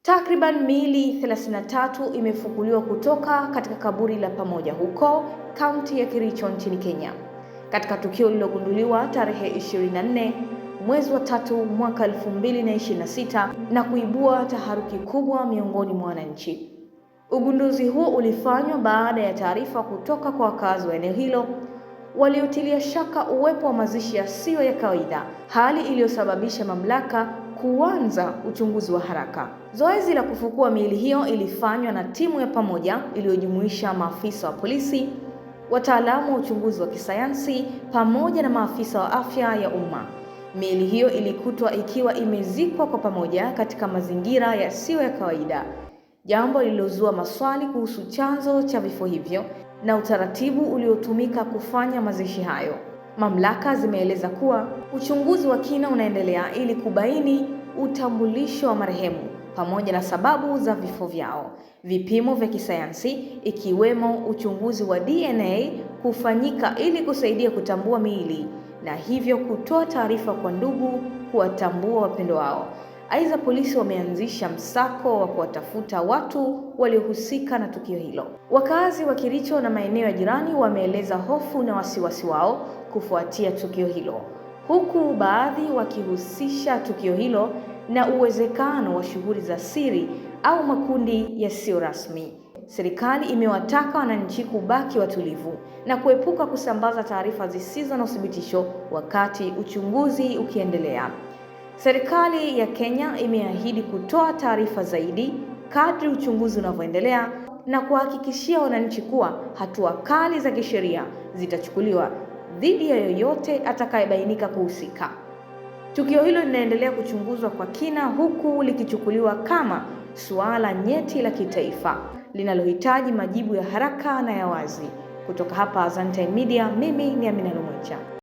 Takriban miili 33 imefukuliwa kutoka katika kaburi la pamoja huko kaunti ya Kericho nchini Kenya, katika tukio lililogunduliwa tarehe 24 mwezi wa 3 mwaka 2026 na kuibua taharuki kubwa miongoni mwa wananchi. Ugunduzi huo ulifanywa baada ya taarifa kutoka kwa wakazi wa eneo hilo waliotilia shaka uwepo wa mazishi yasiyo ya kawaida, hali iliyosababisha mamlaka kuanza uchunguzi wa haraka. Zoezi la kufukua miili hiyo ilifanywa na timu ya pamoja iliyojumuisha maafisa wa polisi, wataalamu wa uchunguzi wa kisayansi pamoja na maafisa wa afya ya umma. Miili hiyo ilikutwa ikiwa imezikwa kwa pamoja katika mazingira yasiyo ya kawaida, jambo lililozua maswali kuhusu chanzo cha vifo hivyo na utaratibu uliotumika kufanya mazishi hayo. Mamlaka zimeeleza kuwa uchunguzi wa kina unaendelea ili kubaini utambulisho wa marehemu pamoja na sababu za vifo vyao. Vipimo vya kisayansi ikiwemo uchunguzi wa DNA kufanyika ili kusaidia kutambua miili na hivyo kutoa taarifa kwa ndugu kuwatambua wapendwa wao. Aidha, polisi wameanzisha msako wa kuwatafuta watu waliohusika na tukio hilo. Wakazi wa Kericho na maeneo ya jirani wameeleza hofu na wasiwasi wao kufuatia tukio hilo, huku baadhi wakihusisha tukio hilo na uwezekano wa shughuli za siri au makundi yasiyo rasmi. Serikali imewataka wananchi kubaki watulivu na kuepuka kusambaza taarifa zisizo na uthibitisho wakati uchunguzi ukiendelea. Serikali ya Kenya imeahidi kutoa taarifa zaidi kadri uchunguzi unavyoendelea na kuhakikishia wananchi kuwa hatua kali za kisheria zitachukuliwa dhidi ya yoyote atakayebainika kuhusika. Tukio hilo linaendelea kuchunguzwa kwa kina, huku likichukuliwa kama suala nyeti la kitaifa linalohitaji majibu ya haraka na ya wazi. Kutoka hapa Zantime Media, mimi ni Amina Lumwecha.